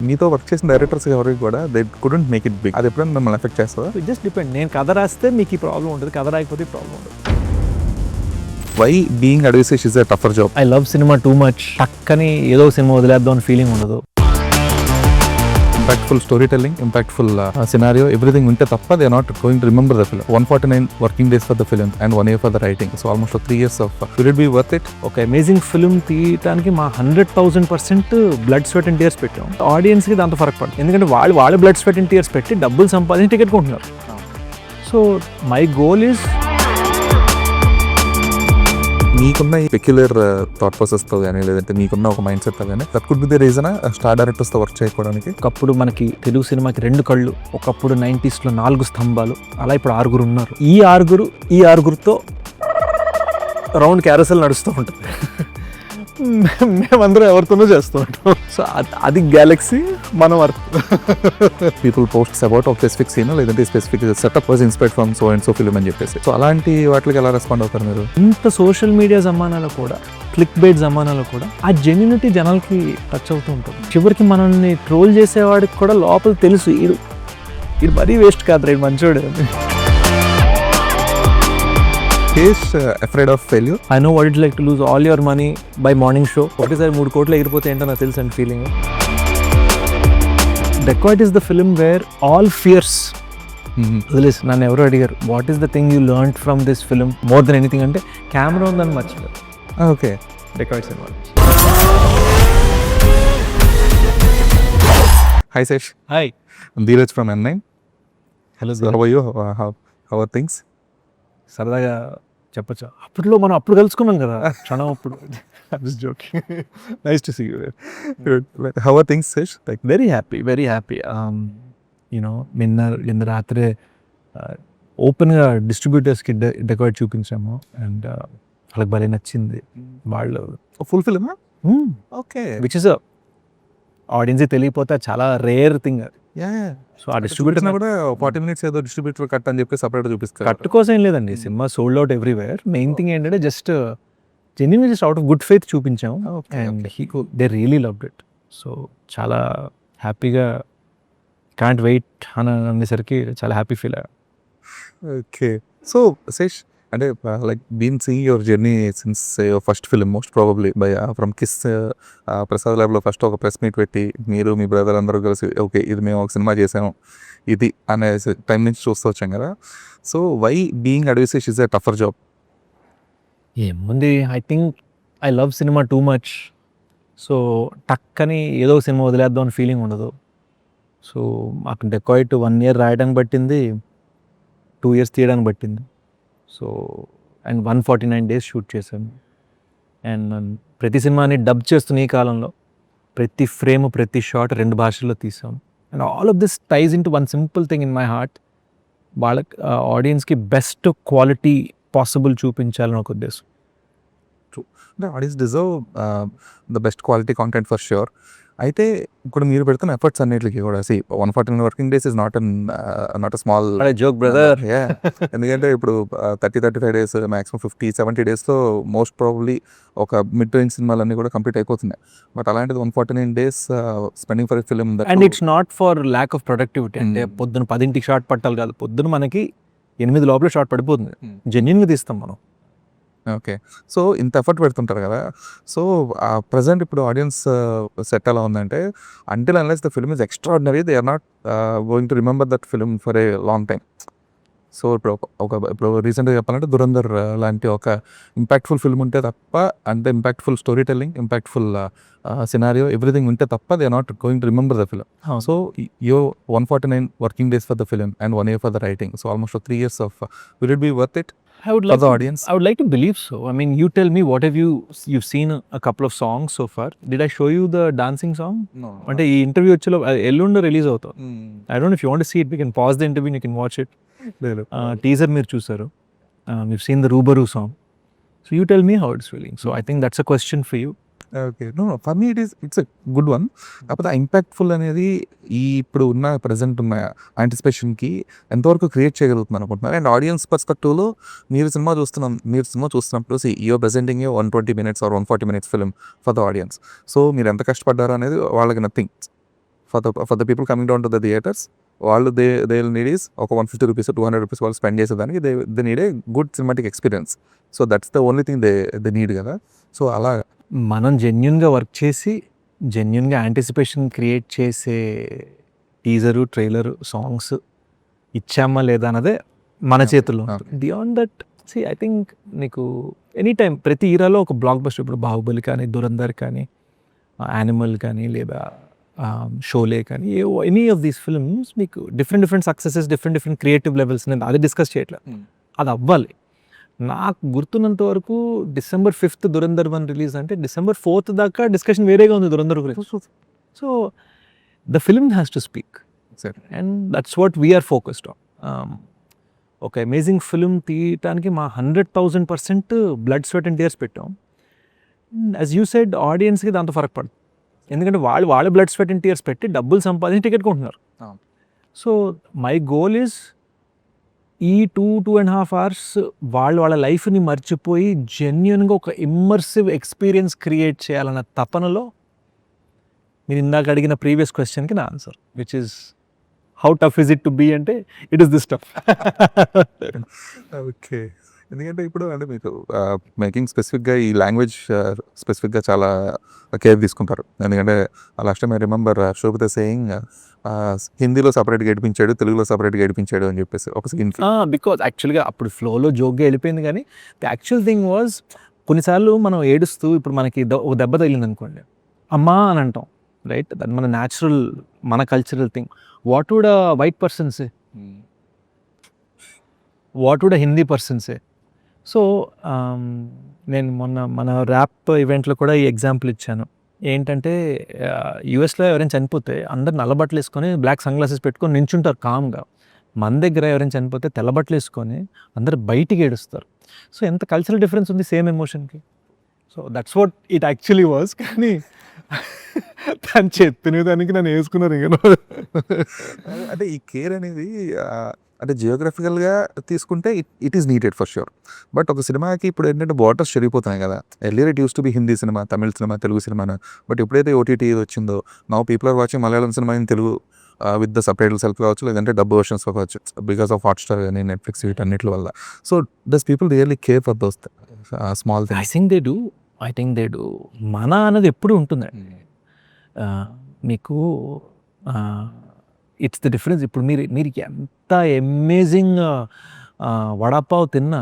మీతో వర్క్ చేసిన డైరెక్టర్స్ ఎవరికి కూడా they couldn't make it big. అది ఎప్పుడైనా మిమ్మల్ని ఎఫెక్ట్ చేస్తుందా? It just depend. నేను కథ రాస్తే మీకు ఈ ప్రాబ్లం ఉంటుంది, కథ రాకపోతే ఈ ప్రాబ్లం ఉంటుంది. Why being advisors is a tougher job? I love cinema too much. టక్కని ఏదో సినిమా వదిలేద్దాం అని ఫీలింగ్ ఉండదు. Impactful story telling, impactful scenario, everything ఉంటే తప్ప they are not going to remember the film. 149 working days for the film and 1 year for the writing. So almost 3 years of will it be worth it? ఒక amazing film తీయటానికి మా 100,000% blood sweat and tears పెట్టాం. ఆడియన్స్కి దాంతో ఫరక్ పడుతుంది, ఎందుకంటే వాళ్ళు బ్లడ్ స్వెట్ అండ్ టీయర్స్ పెట్టి డబ్బులు సంపాదించి టికెట్ కొంటున్నారు. సో మై గోల్ ఈజ్ మీకున్న ఈ పెక్యులర్ థాట్ ప్రాసెస్తో కానీ లేదంటే మీకున్న ఒక మైండ్ సెట్తో కానీ that could be the reason star డైరెక్టర్స్తో వర్క్ చేయడానికి. ఒకప్పుడు మనకి తెలుగు సినిమాకి 2 కళ్ళు, ఒకప్పుడు 90s లో 4 స్తంభాలు, అలా ఇప్పుడు 6 ఉన్నారు. ఈ ఆరుగురితో రౌండ్ క్యారసల్ నడుస్తూ ఉంటుంది. మేమందరం ఎవరితోనో చేస్తూ ఉంటాం. సో అది గ్యాలక్సీ, మనం అర్త్. పీపుల్ పోస్ట్స్ అబౌట్ ఒక స్పెసిఫిక్ సీన్ లేదంటే specific setup was inspired from so and so film అని చెప్పేసి. సో అలాంటి వాటికి ఎలా రెస్పాండ్ అవుతారు మీరు? ఇంత సోషల్ మీడియా జమానాలో కూడా, క్లిక్ బైట్ జమానాలో కూడా ఆ జెన్యూనిటీ జనాలకి టచ్ అవుతూ ఉంటుంది. చివరికి మనల్ని ట్రోల్ చేసేవాడికి కూడా లోపల తెలుసు ఇది మరీ వేస్ట్ కాదు, రైట్ మంచోడు. afraid of failure? I know what it's like to lose all your money by morning show. ఒకటేసారి 3 కోట్లు ఎగిరిపోతే ఏంటో నాకు తెలుసు and feeling. Dacoit is the film where all fears వదిలేసి నన్ను ఎవరో అడిగారు, what is the thing you learn from this film more than anything అంటే కెమెరా ఉందని మర్చిపోయారు. Okay, Dacoit cinema. Hi Sesh. Hi. I'm Dheeraj from N9. Hello. So how are you? How are things? సరదాగా చెప్పచ్చా, అప్పట్లో మనం అప్పుడు కలుసుకున్నాం కదా క్షణం అప్పుడు. Nice to see you there. Good. How are things, Sesh? Like very happy. You know నిన్న రాత్రే ఓపెన్గా డిస్ట్రిబ్యూటర్స్కి Dacoit చూపించాము అండ్ వాళ్ళకి భలే నచ్చింది. వాళ్ళు full film? Okay. Which is ఆడియన్స్కి తెలియపోతే చాలా రేర్ థింగ్. సో ఆ డిస్ట్రిబ్యూటర్ కూడా 40 minutes ఏదో డిస్ట్రిబ్యూటర్ కట్ అని చెప్పి సపరేట్ చూపిస్తారు. కట్ కోసం ఏం లేదండి, cinema sold out everywhere. Main thing ఏంటంటే just genuinely just out of good faith చూపించాము and they really loved it. So చాలా హ్యాపీగా, కాంట్ వెయిట్ అని అనేసరికి చాలా హ్యాపీ ఫీల్ అయ్యా. ఓకే, సో శేష్ అంటే like been seeing your journey since your first film most probably by from kiss Prasad ల్యాబ్లో first ఒక ప్రెస్ మీట్ పెట్టి మీరు మీ బ్రదర్ అందరూ కలిసి ఓకే ఇది మేము ఒక సినిమా చేసాము ఇది అనే టైం నుంచి చూస్తూ వచ్చాం కదా. So why being advisors is a tougher job? ఏముంది, I think I love cinema too much. So టక్కని ఏదో సినిమా వదిలేద్దాం అని ఫీలింగ్ ఉండదు. సో మాకు Dacoit 1 year రాయడానికి పట్టింది, 2 years తీయడానికి పట్టింది. సో అండ్ 149 days షూట్ చేశాను. అండ్ ప్రతి సినిమాని డబ్ చేస్తున్న ఈ కాలంలో ప్రతి ఫ్రేమ్ ప్రతి షాట్ 2 భాషల్లో తీసాం. And all of this టైజ్ in to one simple thing in my heart, వాళ్ళకి ఆడియన్స్కి బెస్ట్ క్వాలిటీ పాసిబుల్ చూపించాలని ఒక ఉద్దేశం. Audience deserve the best quality content for sure. అయితే ఇప్పుడు మీరు పెడుతున్న ఎఫర్ట్స్ అన్నిటికీ కూడా 149 working days is not a small joke brother. ఎందుకంటే ఇప్పుడు 30-35 days మ్యాక్సిమం 50-70 daysలో మోస్ట్ ప్రాబబ్లీ ఒక మిడ్ రేంజ్ సినిమాలన్నీ కూడా కంప్లీట్ అయిపోతున్నాయి. బట్ అలాంటిది 149 days spending for a film. And it's not for lack of productivity. అంటే పొద్దున 10ంటికి షార్ట్ పట్టాలి కాదు, పొద్దున మనకి 8 లోపల షార్ట్ పడిపోతుంది. జెన్యూన్గా తీస్తాం మనం. ఓకే, సో ఇంత ఎఫర్ట్ పెడుతుంటారు కదా. సో ప్రజెంట్ ఇప్పుడు ఆడియన్స్ సెట్ ఎలా ఉందంటే until unless the film is extraordinary they are not going to remember that film for a long time. So ఇప్పుడు రీసెంట్గా చెప్పాలంటే దురంధర్ లాంటి ఒక ఇంపాక్ట్ఫుల్ ఫిల్మ్ ఉంటే తప్ప, అంటే impactful story telling, impactful scenario, everything ఉంటే తప్ప they are not going to remember the film. So yo 149 working days for the film and 1 year for the writing. So almost 3 years of will it be worth it I would like for the audience? I would like to believe so. I mean, you tell me, what have you've seen a couple of songs so far. Did I show you the dancing song? No. అంటే ఈ interview వచ్చేలో ఎల్లుండి release అవుతుంది. I don't know if you want to see it, we can pause the interview and you can watch it. Teaser మీరు చూసారు. We've seen the Rubaru song. So you tell me how it's feeling. So I think that's a question for you. Okay, no for me it's a good one. కాకపోతే impactful అనేది ఈ ఇప్పుడు ఉన్న present ఉన్న యాంటిసిపేషన్కి ఎంతవరకు create చేయగలుగుతున్నారు అనుకుంటున్నారు. And audience పర్స్పెక్టివ్లో మీరు సినిమా చూస్తున్నప్పుడు you're presenting 120 minutes or 140 minutes film for the audience. So మీరు ఎంత కష్టపడ్డారు అనేది వాళ్ళకి nothing. For the people coming down to the theatres, వాళ్ళు దే నీడ్ ఈస్ ఒక 150 రూపీస్ 200 రూపీస్ వాళ్ళు స్పెండ్ చేసేదానికి they need a good cinematic experience. So that's the only thing they need కదా. సో అలా మనం జెన్యున్గా వర్క్ చేసి జెన్యున్గా యాంటిసిపేషన్ క్రియేట్ చేసే టీజరు, ట్రైలరు, సాంగ్స్ ఇచ్చామా లేదా అన్నదే మన చేతుల్లో. బియాండ్ దట్ ఐ థింక్ నీకు ఎనీ టైం ప్రతి ఈరాలో ఒక బ్లాక్ బస్టర్, ఇప్పుడు బాహుబలి కానీ, దురంధర్ కానీ, యానిమల్ కానీ, లేదా షోలే కానీ, ఎనీ ఆఫ్ దీస్ ఫిల్మ్స్ మీకు different successes, different creative levels. నేను అది డిస్కస్ చేయట్లేదు, అది అవ్వాలి. నాకు గుర్తున్నంత వరకు December 5th దురంధర్ 1 రిలీజ్ అంటే December 4th దాకా డిస్కషన్ వేరేగా ఉంది దురంధర్ గురించి. So the film has to speak and that's what we're focused on. ఒక అమేజింగ్ ఫిల్మ్ తీయటానికి మా 100,000% బ్లడ్, స్వెట్ అండ్ టీయర్స్ పెట్టాం. యాజ్ యూ సెడ్, ఆడియన్స్కి దాంతో ఫరక్ పడదు, ఎందుకంటే వాళ్ళు బ్లడ్, స్వెట్ అండ్ టీయర్స్ పెట్టి డబ్బులు సంపాదించి టికెట్ కొంటున్నారు. సో మై గోల్ ఈజ్ ఈ 2.5 hours వాళ్ళ లైఫ్ని మర్చిపోయి జెన్యున్గా ఒక ఇమ్మర్సివ్ ఎక్స్పీరియన్స్ క్రియేట్ చేయాలన్న తపనలో మీరు ఇందాక అడిగిన ప్రీవియస్ క్వశ్చన్కి నా answer, which is how tough is it to be అంటే it is this tough. Okay. ఎందుకంటే ఇప్పుడు అంటే మీకు మేకింగ్ స్పెసిఫిక్గా ఈ లాంగ్వేజ్ స్పెసిఫిక్గా చాలా కేర్ తీసుకుంటారు. ఎందుకంటే last time I remember Sobhita saying హిందీలో సపరేట్గా ఏడిపించాడు, తెలుగులో సపరేట్గా ఏడిపించాడు అని చెప్పేసి ఒక సీన్. బికాజ్ యాక్చువల్గా అప్పుడు ఫ్లోలో జోక్గా వెళ్ళిపోయింది, కానీ ద యాక్చువల్ థింగ్ వాజ్ కొన్నిసార్లు మనం ఏడుస్తూ, ఇప్పుడు మనకి ఒక దెబ్బ తగిలింది అనుకోండి, అమ్మా అని అంటాం, రైట్? అది మన న్యాచురల్, మన cultural thing. What would a white person say? What would a Hindi person say? So నేను మొన్న మన ర్యాప్ ఈవెంట్లో కూడా ఈ ఎగ్జాంపుల్ ఇచ్చాను. ఏంటంటే యూఎస్లో ఎవరైనా చనిపోతే అందరు నల్లబట్టలు వేసుకొని బ్లాక్ సన్ గ్లాసెస్ పెట్టుకొని నించుంటారు కామ్గా. మన దగ్గర ఎవరైనా చనిపోతే తెల్లబట్టలు వేసుకొని అందరు బయటికి ఏడుస్తారు. సో ఎంత కల్చరల్ డిఫరెన్స్ ఉంది సేమ్ ఎమోషన్కి. So that's what it actually was. కానీ తను చెప్పిన దానికి నన్ను వేసుకున్నారు. ఇంకా అంటే ఈ కేర్ అనేది అంటే జియోగ్రఫికల్గా తీసుకుంటే it is needed for sure. But ఒక సినిమాకి ఇప్పుడు ఏంటంటే బార్డర్స్ చెరిగిపోతున్నాయి కదా. Earlier it used to be Hindi cinema, Tamil cinema, Telugu cinema. But ఎప్పుడైతే ఓటీటీ వచ్చిందో, now people are watching Malayalam cinema in Telugu with the subtitles help కావచ్చు, లేదంటే డబ్ వర్షన్స్ కావచ్చు, బికాస్ ఆఫ్ హాట్‌స్టార్ కానీ, నెట్ఫ్లిక్స్ వీటన్నిటి వల్ల. So does people really care for those small I things? Think they do. మన అనేది ఎప్పుడు ఉంటుందండి. మీకు ఇట్స్ ద డిఫరెన్స్. ఇప్పుడు మీరు ఎంత అమేజింగ్ వడాపావ్ తిన్నా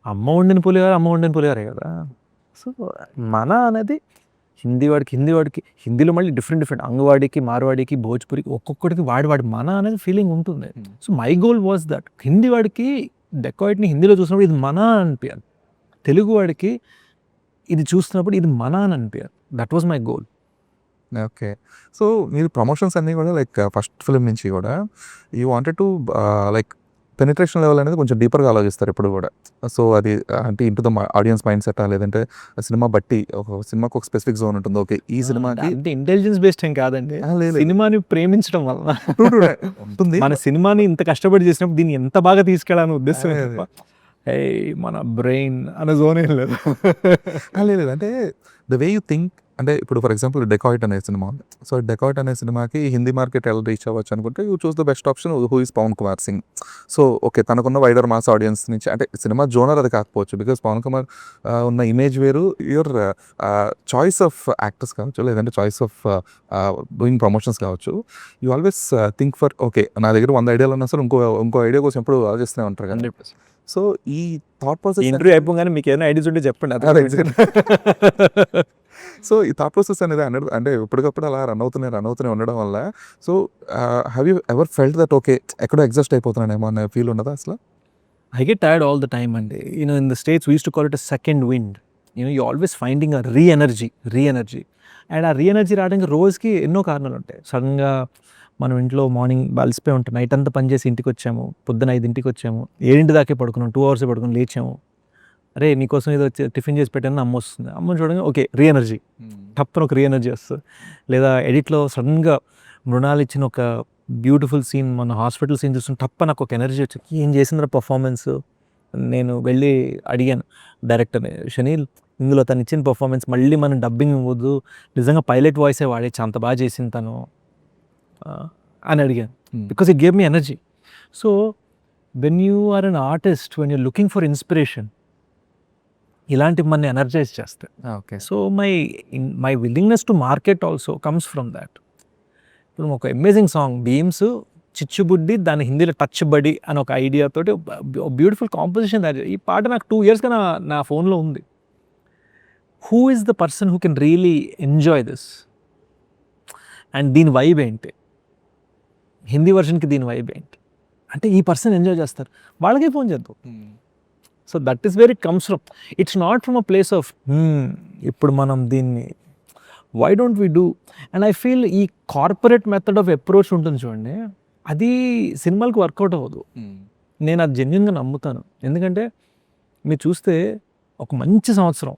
అమ్మ వండిన పులిహోరే కదా. సో మన అనేది హిందీ వాడికి హిందీలో మళ్ళీ డిఫరెంట్ అంగవాడికి, మార్వాడికి, భోజ్పురికి, ఒక్కొక్కడికి వాడి మన అనేది ఫీలింగ్ ఉంటుంది. So my goal was that Hindi వాడికి డెకాయిట్ని హిందీలో చూసినప్పుడు ఇది మన అనిపించాలి, తెలుగు వాడికి ఇది చూస్తున్నప్పుడు ఇది మన అని అనిపించాలి. That was my goal. Okay. So మీరు ప్రమోషన్స్ అన్నీ కూడా లైక్ ఫస్ట్ ఫిల్మ్ నుంచి కూడా you wanted to like penetration level అనేది కొంచెం డీపర్గా ఆలోచిస్తారు ఇప్పుడు కూడా. సో అది అంటే into the audience mind set, లేదంటే సినిమా బట్టి ఒక సినిమాకి ఒక స్పెసిఫిక్ జోన్ ఉంటుంది. ఓకే, ఈ సినిమాకి అంటే ఇంటెలిజెన్స్ బేస్డ్ ఏం కాదండి, సినిమాని ప్రేమించడం వల్ల ఉంటుంది. మన సినిమాని ఇంత కష్టపడి చేసినప్పుడు దీన్ని ఎంత బాగా తీసుకెళ్ళాలని ఉద్దేశం తప్ప మన బ్రెయిన్ అనే జోన్ ఏం లేదు. లేదు, అంటే ద వే యూ థింక్. అంటే ఇప్పుడు ఫర్ ఎగ్జాంపుల్ డెకాయిట్ అనే సినిమా ఉంది. సో డెకాయిట్ అనే సినిమాకి హిందీ మార్కెట్ ఎలా రీచ్ అవ్వచ్చు అనుకుంటే you choose the best option who is Pavan Kumar Singh. So okay, తనకున్న వైడర్ మాస్ ఆడియన్స్ నుంచి, అంటే సినిమా జోనర్ అది కాకపోవచ్చు, బికాస్ పవన్ కుమార్ ఉన్న ఇమేజ్ వేరు, యువర్ చాయిస్ ఆఫ్ యాక్టర్స్ కావచ్చు, లేదంటే చాయిస్ ఆఫ్ డూయింగ్ ప్రమోషన్స్ కావచ్చు. You always think for okay, నా దగ్గర 100 ఐడియాలు ఉన్నా సరే ఇంకో ఐడియా కోసం ఎప్పుడు ఆలోచిస్తూనే ఉంటారు కదా. సో ఈ థాట్ ప్రాసెస్ ఇంటర్వ్యూ అయిపోగానే మీకు ఏమైనా ఐడియాస్ ఉంటే చెప్పండి. సో ఈ థాట్ ప్రాసెస్ అనేది అంటే ఎప్పటికప్పుడు అలా రన్ అవుతూనే ఉండడం వల్ల, so have you ever felt that okay ఎక్కడో ఎగ్జాస్ట్ అయిపోతున్నానేమో అనే ఫీల్ ఉండదా అసలు? I get tired all the time అండి. In the States we used to call it a second wind. You're always finding a re-energy. And ఆ రీ-ఎనర్జీ రావడానికి రోజుకి ఎన్నో కారణాలు ఉంటాయి. సడన్గా మనం ఇంట్లో మార్నింగ్ అలసిపోయి ఉంటాం, నైట్ అంతా పనిచేసి ఇంటికి వచ్చాము, పొద్దున 5 వచ్చాము, 7 దాకే పడుకున్నాం, 2 hours పడుకుని లేచాము, అరే నీకోసం ఏదో టిఫిన్ చేసి పెట్టాను, అమ్మ వస్తుంది, అమ్మని చూడగా ఓకే రీ-ఎనర్జీ, తప్పని ఒక రీ-ఎనర్జీ వస్తుంది. లేదా ఎడిట్లో సడన్గా మృణాలు ఇచ్చిన ఒక బ్యూటిఫుల్ సీన్, మన హాస్పిటల్ సీన్ చూస్తుంటే తప్ప నాకు ఒక ఎనర్జీ వచ్చి ఏం చేసిందిరా పర్ఫార్మెన్స్. నేను వెళ్ళి అడిగాను డైరెక్టర్ని, షనీల్ ఇందులో తను ఇచ్చిన పర్ఫార్మెన్స్ మళ్ళీ మనం డబ్బింగ్ ఇవ్వద్దు, నిజంగా పైలట్ వాయిసే వాడేచ్చు, అంత బాగా చేసింది తను, అని అడిగాను, because it gave me energy. So when you are an artist, when you're looking for inspiration, ఇలాంటి మన ఎనర్జైజ్ చేస్తాయి. Okay. So my willingness to market also comes from that. ఇప్పుడు ఒక అమేజింగ్ సాంగ్ భీమ్స్ చిచ్చుబుడ్డి, దాని హిందీలో టచ్ బడి అని ఒక ఐడియా తోటి బ్యూటిఫుల్ కాంపోజిషన్. ఈ పాట నాకు 2 yearsగా నా ఫోన్లో ఉంది. Who is the person who can really enjoy this, and దీని వైబ్ ఏంటి, హిందీ వర్షన్కి దీని వైబ్ ఏంటి అంటే ఈ పర్సన్ ఎంజాయ్ చేస్తారు, వాళ్ళకే ఫోన్ చేద్దాం. So that is where it comes from. It's not from a place of ఇప్పుడు మనం దీన్ని why don't we do. And I feel ఈ కార్పొరేట్ మెథడ్ ఆఫ్ అప్రోచ్ ఉంటుంది చూడండి, అది సినిమాలకు వర్కౌట్ అవ్వదు. నేను అది జెన్యున్గా నమ్ముతాను. ఎందుకంటే మీరు చూస్తే ఒక మంచి సంవత్సరం,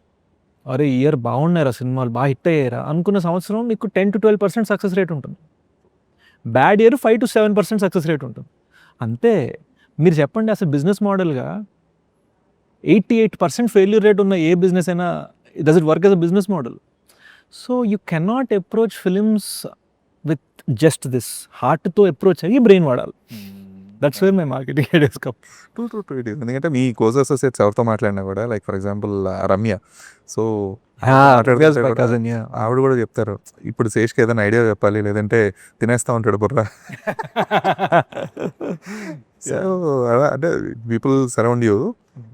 అరే ఇయర్ బాగున్నారా సినిమాలు, బాగా హిట్ అయ్యారా అనుకున్న సంవత్సరం మీకు 10 to 12% సక్సెస్ రేట్ ఉంటుంది. Bad year 5 to 7% success rate ఉంటుంది అంతే. మీరు చెప్పండి అసలు బిజినెస్ మోడల్గా 88% ఫెయిల్యూర్ రేట్ ఉన్న ఏ బిజినెస్ అయినా does it work as a business model? So you cannot approach films with just this, హార్ట్తో అప్రోచ్ అయ్యి బ్రెయిన్ వాడాలి. That's where my marketing ideas come. True. It is. ఎందుకంటే మీ కోర్స్ అసోసియేట్స్ ఎవరితో మాట్లాడినా కూడా, like for example Ramya, so ఆవిడ కూడా చెప్తారు, ఇప్పుడు శేష్కి ఏదైనా ఐడియా చెప్పాలి, లేదంటే తినేస్తా ఉంటాడు బుర్రా. సో అలా అంటే పీపుల్ సరౌండ్ యూ,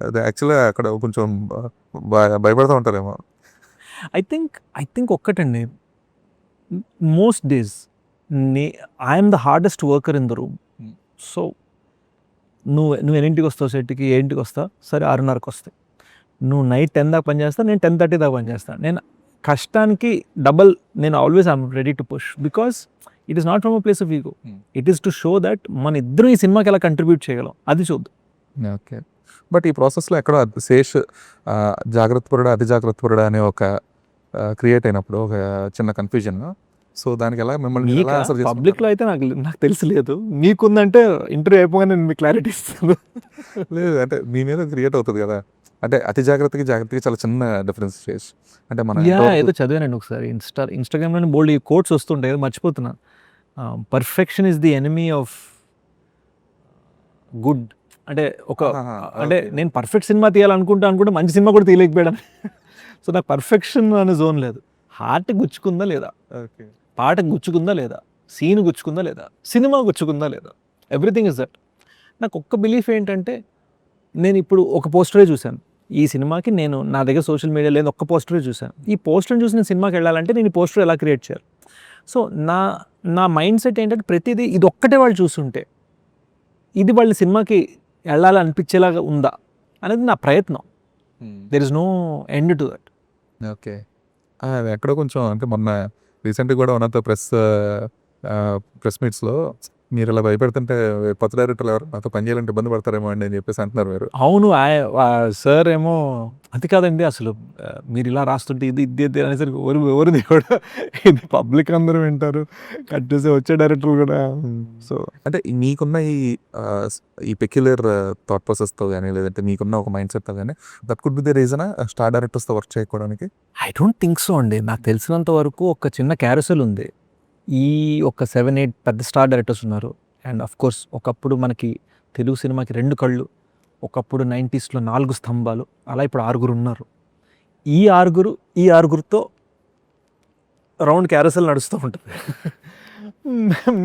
అది యాక్చువల్గా అక్కడ కొంచెం భయపడుతూ ఉంటారేమో. ఐ థింక్ ఒక్కటండి, most days I'm the hardest worker in the room. So నువ్వు ఎన్నింటికి వస్తావు సెట్కి, ఏంటికి వస్తావు, సరే 6:30కి వస్తాయి. నువ్వు నైట్ 10 దాకా పని చేస్తా, నేను 10:30 దాకా పని చేస్తాను. నేను కష్టానికి డబల్, నేను always I'm ready to push, because it is not from a place of ego. It is to show that మన ఇద్దరం ఈ సినిమాకి ఎలా కంట్రిబ్యూట్ చేయగలం, అది చూద్దాం. ఓకే. బట్ ఈ ప్రాసెస్లో ఎక్కడో శేష్ జాగ్రత్తపరుడా అతి జాగ్రత్తపరుడా అనే ఒక క్రియేట్ అయినప్పుడు ఒక చిన్న కన్ఫ్యూజన్. సో దానికి ఎలా మిమ్మల్ని పబ్లిక్లో అయితే నాకు తెలిసలేదు, నీకుందంటే ఇంటర్వ్యూ అయిపోగానే నేను మీకు క్లారిటీ ఇస్తాను. లేదు అంటే మీ మీద క్రియేట్ అవుతుంది కదా, అంటే అతి జాగ్రత్తకి జాగ్రత్తకి చాలా చిన్న డిఫరెన్స్ చేసి, అంటే మన ఏదో చదివానండి ఒకసారి ఇన్స్టాగ్రామ్లో బోల్డ్ ఈ కోట్స్ వస్తుంటాయి, మర్చిపోతున్నాను. Perfection is the enemy of good. అంటే అంటే నేను పర్ఫెక్ట్ సినిమా తీయాలనుకుంటే మంచి సినిమా కూడా తీయలేకపోయాను. సో నాకు పర్ఫెక్షన్ అనే జోన్ లేదు. హార్ట్ గుచ్చుకుందా లేదా, పాట గుచ్చుకుందా లేదా, సీన్ గుచ్చుకుందా లేదా, సినిమా గుచ్చుకుందా లేదా, ఎవ్రీథింగ్ ఇస్ దట్. నాకు ఒక్క బిలీఫ్ ఏంటంటే, నేను ఇప్పుడు ఒక పోస్టరే చూశాను ఈ సినిమాకి, నా దగ్గర సోషల్ మీడియా లేదు, ఒక్క పోస్టరే చూశాను. ఈ పోస్టర్ని చూసి నేను సినిమాకి వెళ్ళాలంటే నేను ఈ పోస్టర్ ఎలా క్రియేట్ చేయాలి? సో నా మైండ్ సెట్ ఏంటంటే, ప్రతిదీ ఇది ఒక్కటే వాళ్ళు చూస్తుంటే ఇది వాళ్ళని సినిమాకి వెళ్ళాలనిపించేలాగా ఉందా అనేది నా ప్రయత్నం. There is no end to that. Okay. అది ఎక్కడో కొంచెం అంటే మొన్న రీసెంట్గా కూడా వన్ ఆఫ్ ద ప్రెస్ మీట్స్లో మీరు ఇలా భయపెడుతుంటే కొత్త డైరెక్టర్లు ఎవరు నాతో పని చేయాలంటే ఇబ్బంది పడతారేమో అండి అని చెప్పేసి అంటున్నారు మీరు. అవును, సార్ ఏమో అది కాదండి అసలు మీరు ఇలా రాస్తుంటే ఇది అనేసరికి ఎవరు దేవుడు, ఇది పబ్లిక్ అందరూ వింటారు, కట్ చేసి వచ్చే డైరెక్టర్లు కూడా. సో అంటే మీకున్న ఈ పెక్యులర్ థాట్ ప్రాసెస్తో కానీ, లేదంటే మీకున్న ఒక మైండ్ సెట్తో కానీ, that could be the reason star డైరెక్టర్స్తో వర్క్ చేయడానికి? ఐ డోంట్ థింక్ సో అండి. నాకు తెలిసినంత వరకు ఒక చిన్న క్యారసెల్ ఉంది. ఈ ఒక 7-8 పెద్ద స్టార్ డైరెక్టర్స్ ఉన్నారు. అండ్ ఆఫ్ కోర్స్ ఒకప్పుడు మనకి తెలుగు సినిమాకి 2 కళ్ళు, ఒకప్పుడు 90sలో 4 స్తంభాలు, అలా ఇప్పుడు 6 ఉన్నారు. ఈ ఆరుగురితో రౌండ్ క్యారసెల్ నడుస్తూ ఉంటుంది.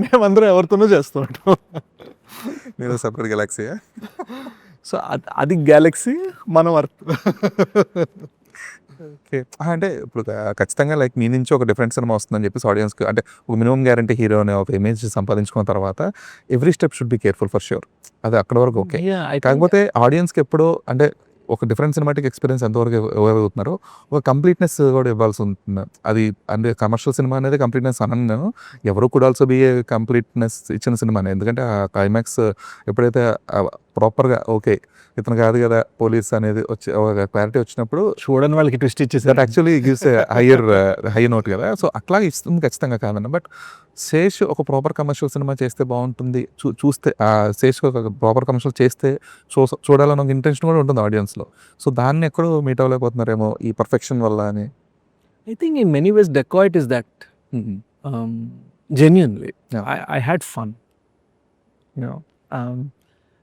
మేమందరం ఎవరితోనూ చేస్తూ ఉంటాం. నేను సపరేట్ గెలాక్సీ. సో అది గ్యాలక్సీ, మనం అర్త్. ఓకే. అంటే ఇప్పుడు ఖచ్చితంగా లైక్ మీ నుంచి ఒక డిఫరెంట్ సినిమా వస్తుందని చెప్పేసి ఆడియన్స్కి, అంటే ఒక మినిమం గ్యారంటీ హీరో అనే ఒక ఇమేజ్ సంపాదించుకున్న తర్వాత every step should be careful for sure. అది అక్కడ వరకు ఓకే. కాకపోతే ఆడియన్స్కి ఎప్పుడో అంటే ఒక డిఫరెంట్ సినిమాటిక్ ఎక్స్పీరియన్స్ ఎంతవరకు అవుతున్నారో ఒక కంప్లీట్నెస్ కూడా ఇవ్వాల్సి ఉంటుంది. అది అంటే కమర్షియల్ సినిమా అనేది కంప్లీట్నెస్ అనను నేను, ఎవరు కూడా ఆల్సో బి కంప్లీట్నెస్ ఇచ్చిన సినిమానే. ఎందుకంటే ఆ క్లైమాక్స్ ఎప్పుడైతే ప్రాపర్గా ఓకే ఇతను కాదు కదా పోలీస్ అనేది వచ్చి ఒక క్లారిటీ వచ్చినప్పుడు చూడని వాళ్ళకి ట్విస్ట్ ఇచ్చేసి that actually gives high note కదా. సో అట్లా ఇస్తుంది ఖచ్చితంగా కాదన్న. బట్ శేష్ ఒక ప్రాపర్ కమర్షియల్ సినిమా చేస్తే బాగుంటుంది, చూస్తే శేష్ ఒక ప్రాపర్ కమర్షియల్ చేస్తే చూడాలని ఒక ఇంటెన్షన్ కూడా ఉంటుంది ఆడియన్స్లో. సో దాన్ని ఎక్కడో మీట్ అవ్వలేకపోతున్నారేమో ఈ పర్ఫెక్షన్ వల్ల అని. I think in many ways dacoit is that genuinely. Yeah. I had fun you know.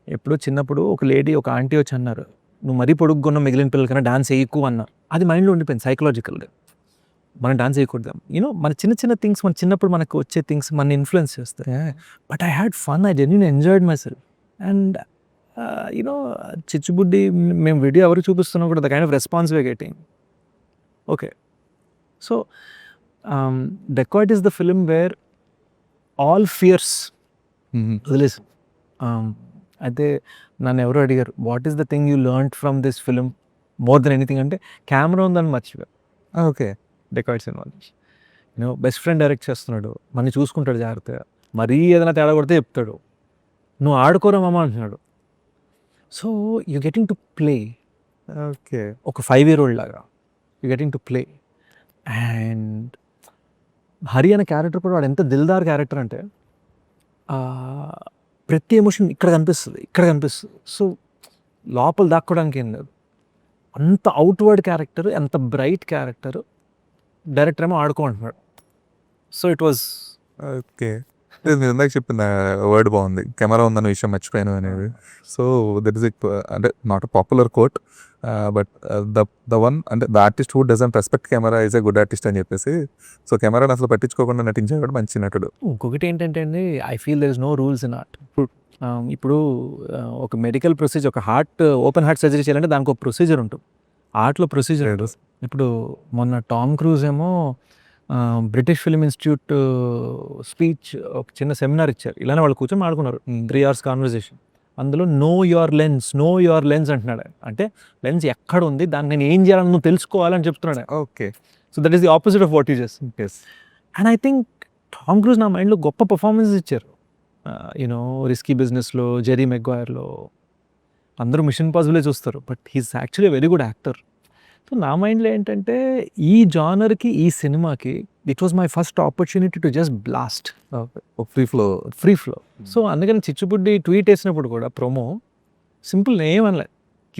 ఎప్పుడో చిన్నప్పుడు ఒక లేడీ ఒక ఆంటీ వచ్చి అన్నారు, నువ్వు మరీ పొడుగున్న మిగిలిన పిల్లలకన్నా డాన్స్ వేయకు అన్నారు. అది మైండ్లో ఉండిపోయింది సైకలాజికల్గా, మనం డాన్స్ వేయకూడదు. యూనో మన చిన్న చిన్న థింగ్స్ మన చిన్నప్పుడు మనకు వచ్చే థింగ్స్ మన ఇన్ఫ్లుయెన్స్ చేస్తాయి. But I had fun, I genuine enjoyed myself. And you know చిచ్చుబుడ్డి మేము వీడియో ఎవరు చూపిస్తున్నాం కూడా the kind of response we getting. Okay, so Dacoit is the film where all fears వదిలేసి. అయితే నన్ను ఎవరు అడిగారు, what is the thing you learn from this film more than anything అంటే కెమెరా ఉందని మర్చిపోయా. Okay. Dacoit cinema you know best friend direct చేస్తున్నాడు, మనని చూసుకుంటాడు జాగ్రత్తగా, మరీ ఏదైనా తేడా కొడితే చెప్తాడు, నువ్వు ఆడుకోరా మామ అంటున్నాడు. So you getting to play, okay. ఒక 5-year-old లాగా you getting to play. And Hari అనే క్యారెక్టర్ కూడా వాడు ఎంత దిల్దార్ క్యారెక్టర్ అంటే ప్రతి ఎమోషన్ ఇక్కడ కనిపిస్తుంది. సో లోపల దాక్కోవడానికి ఏం లేదు, అంత అవుట్వర్డ్ క్యారెక్టర్, ఎంత బ్రైట్ క్యారెక్టర్, డైరెక్టర్ ఏమో ఆడుకోమంటున్నాడు. So it was okay. నేను ఇందాక చెప్పిన వర్డ్ బాగుంది, కెమెరా ఉందన్న విషయం మర్చిపోయాను అనేది. సో దట్ ఈస్ అంటే not a popular quote, but the one అంటే the artist who doesn't respect camera is a good artist అని చెప్పేసి. సో కెమెరాని అసలు పట్టించుకోకుండా నటించేవాడు మంచి నటుడు. ఇంకొకటి ఏంటంటే అండి, I feel there is no rules in art. ఇప్పుడు ఒక మెడికల్ ప్రొసీజర్, ఒక ఓపెన్ హార్ట్ సర్జరీ చేయాలంటే దానికి ఒక ప్రొసీజర్ ఉంటుంది, ఆర్ట్లో ప్రొసీజర్ ఉంటుంది. ఇప్పుడు మొన్న టామ్ క్రూజ్ ఏమో బ్రిటిష్ ఫిల్మ్ ఇన్స్టిట్యూట్ స్పీచ్ ఒక చిన్న సెమినార్ ఇచ్చారు, ఇలానే వాళ్ళు కూర్చొని మాడుకున్నారు 3 hours కాన్వర్జేషన్. అందులో నో యువర్ లెన్స్ అంటున్నాడు. అంటే లెన్స్ ఎక్కడ ఉంది, దాన్ని నేను ఏం చేయాలని నువ్వు తెలుసుకోవాలని చెప్తున్నాడు. Okay. So that is the opposite of what you just. And I think Tom cruise నా మైండ్లో గొప్ప పర్ఫార్మెన్స్ ఇచ్చారు. యూనో రిస్కీ బిజినెస్లో, జెరీ మెగ్వైర్లో అందరూ మిషన్ ఇంపాసిబులే చూస్తారు, but he's actually very good actor. So నా మైండ్లో ఏంటంటే ఈ జానర్కి, ఈ సినిమాకి it was my first opportunity to just blast free flow. So అందుకని చిచ్చుబుడ్డి ట్వీట్ వేసినప్పుడు కూడా ప్రోమో సింపుల్ ఏమనలే.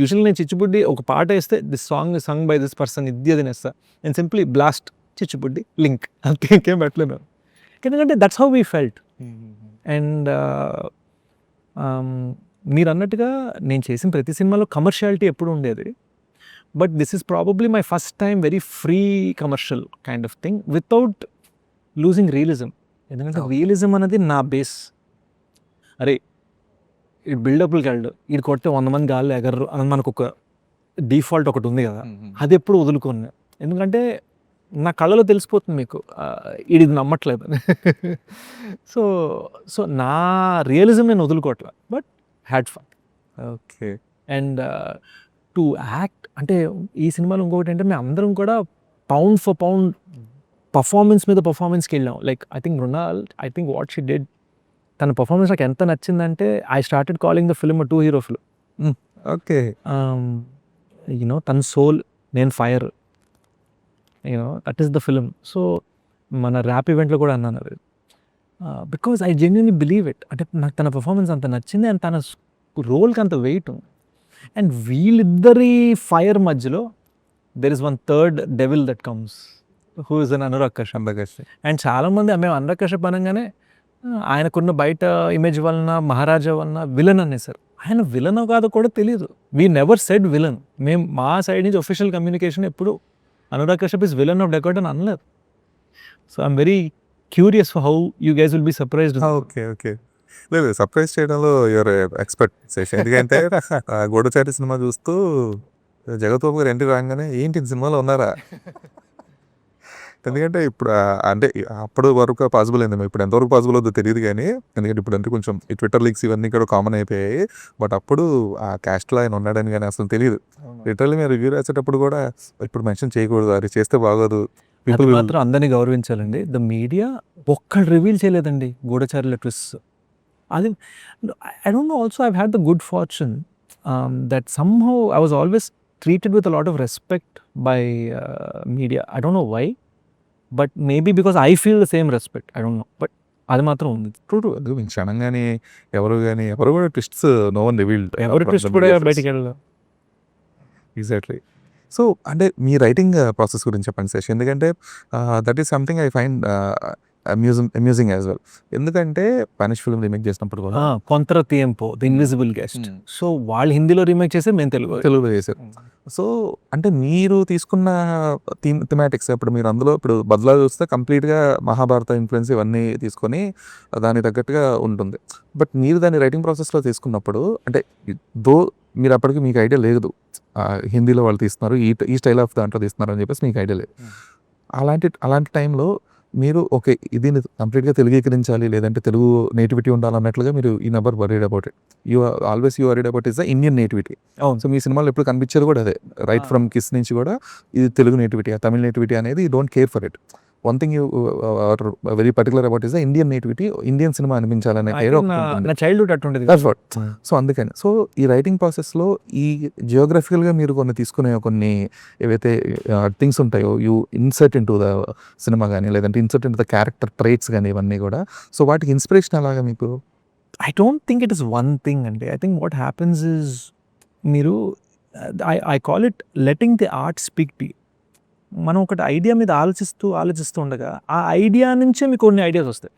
యూజువల్లీ నేను చిచ్చుబుడ్డి ఒక పాట వేస్తే this song sung by this person ఇది అది నేస్తా, నేను సింప్లీ బ్లాస్ట్ చిచ్చుబుడ్డి లింక్ అంతే, ఇంకేం పెట్టలేను. ఎందుకంటే that's how we felt. And మీరు అన్నట్టుగా నేను చేసిన ప్రతి సినిమాలో కమర్షియాలిటీ ఎప్పుడు ఉండేది, but this is probably my first time very free commercial kind of thing without losing realism. ఎందుకంటే రియలిజం అనేది నా బేస్. అరే ఈ బిల్డప్లకి వెళ్ళడు, ఇది కొడితే 100 మంది గాల్లో ఎగర్రు అని మనకు ఒక డిఫాల్ట్ ఒకటి ఉంది కదా, అది ఎప్పుడు వదులుకోను. ఎందుకంటే నా కళ్ళలో తెలిసిపోతుంది మీకు ఇది నమ్మట్లేదు. సో నా రియలిజం నేను వదులుకోవట్లేదు, but had fun. Okay. And to act అంటే ఈ సినిమాలో ఇంకొకటి ఏంటంటే మేము అందరం కూడా పౌండ్ ఫర్ పౌండ్ పర్ఫార్మెన్స్ మీద పర్ఫార్మెన్స్కి వెళ్ళాం. Like I think Mrunal, I think what she did, తన పర్ఫార్మెన్స్ నాకు ఎంత నచ్చిందంటే I started calling the film 2 hero film. Okay. You know తన సోల్, నేను fire, you know that is the film. So మన ర్యాప్ ఈవెంట్లో కూడా అన్నాను అది, because I genuinely believe it. అంటే నాకు తన పర్ఫార్మెన్స్ అంత నచ్చింది, అండ్ తన రోల్కి అంత వెయిట్ ఉంది. అండ్ వీళ్ళిద్దరి ఫైర్ మధ్యలో there is one third devil that comes, who is an Anurag Kashyap. And చాలామంది మేము అనురాగ్ కశ్యప్ అనగానే ఆయనకున్న బయట ఇమేజ్ వలన, మహారాజా వలన విలన్ అనేసారు. ఆయన విలన్ కాదో కూడా తెలియదు. We never said villain. మేము మా సైడ్ నుంచి ఒఫిషియల్ కమ్యూనికేషన్ ఎప్పుడు Anurag Kashyap is villain of Dacoit అని అనలేదు. So I'm very curious for how you guys will be surprised. Okay. లేదు, సర్ప్రైజ్ చేయడంలో యువర్ ఎక్స్పర్ట్ శేష్. ఎందుకంటే గూఢచారి సినిమా చూస్తూ జగత్ బాబు గారు ఎంట్రీ రాగానే ఏంటి సినిమాలో ఉన్నారా? ఎందుకంటే ఇప్పుడు అంటే అప్పుడు వరకు పాసిబుల్ అయింది, ఇప్పుడు ఎంతవరకు పాసిబుల్ అవుతుందో తెలియదు కానీ, ఎందుకంటే ఇప్పుడు అంటే కొంచెం ఈ ట్విట్టర్ లీక్స్ ఇవన్నీ కూడా కామన్ అయిపోయాయి. బట్ అప్పుడు ఆ క్యాస్ట్లో ఆయన ఉన్నాడని కానీ అసలు తెలియదు. లిటరల్లీ మేము రివ్యూ రాసేటప్పుడు కూడా ఇప్పుడు మెన్షన్ చేయకూడదు, అది చేస్తే బాగోదు. పీపుల్ మాత్రం అందరినీ గౌరవించాలండి. ద మీడియా ఒక్కడు రివీల్ చేయలేదండి గూఢచారుల ట్విస్ట్. అది I don't know, also I've had the good fortune that somehow I was always treated with a lot of respect by media. I don't know why, but maybe because I feel the same respect, I don't know, but అది మాత్రం ఉంది. True. క్షణం కానీ ఎవరు కూడా twists no one revealed. ఎవరు twist కూడా బయటికి వెళ్ళలేదు. ఎగ్జాక్ట్లీ. సో అంటే మీ రైటింగ్ ప్రాసెస్ గురించి చెప్పండి శేష్. ఎందుకంటే that is something I find amusing as well. ఎందుకంటే స్పానిష్ ఫిల్మ్ రీమేక్ చేసినప్పుడు కూడా కొంతర తియంపో ది ఇన్విజిబుల్ గెస్ట్, సో వాళ్ళు హిందీలో రీమేక్ చేస్తే మేము తెలుగులో చేశారు. సో అంటే మీరు తీసుకున్న థిమాటిక్స్ ఇప్పుడు మీరు అందులో ఇప్పుడు బదులా చూస్తే కంప్లీట్గా మహాభారత ఇన్ఫ్లుయెన్స్ ఇవన్నీ తీసుకొని దానికి తగ్గట్టుగా ఉంటుంది. బట్ మీరు దాన్ని రైటింగ్ ప్రాసెస్లో తీసుకున్నప్పుడు అంటే దో మీరు అప్పటికి మీకు ఐడియా లేదు హిందీలో వాళ్ళు తీస్తున్నారు ఈ స్టైల్ ఆఫ్ దాంట్లో తీస్తున్నారు అని చెప్పేసి మీకు ఐడియా లేదు. అలాంటి టైంలో మీరు ఓకే దీన్ని కంప్లీట్గా తెలుగీకరించాలి లేదంటే తెలుగు నేటివిటీ ఉండాలన్నట్లుగా మీరు ఈ never worried about it. You worried about is the Indian nativity. So మీ సినిమాలో ఎప్పుడు కనిపించేది కూడా అదే, రైట్ ఫ్రమ్ కిస్ నుంచి కూడా ఇది తెలుగు నేటివిటీ తమిళ నేటివిటీ అనేది you don't care for it. One thing you are very particular about is the Indian nativity, Indian cinema అనిపించాలనే నా చైల్డ్హుడ్ అట్టుండేది. సో అందుకని సో ఈ రైటింగ్ ప్రాసెస్లో ఈ జియోగ్రఫికల్గా మీరు కొన్ని తీసుకునే కొన్ని ఏవైతే థింగ్స్ ఉంటాయో you insert into the cinema కానీ లేదంటే insert in the character traits కానీ ఇవన్నీ కూడా, సో వాటికి ఇన్స్పిరేషన్ అలాగా మీకు? I don't think it is one thing అండి. I think what happens is మీరు I call it letting the art speak to you. మనం ఒకటి ఐడియా మీద ఆలోచిస్తూ ఉండగా ఆ ఐడియా నుంచే మీకు కొన్ని ఐడియాస్ వస్తాయి.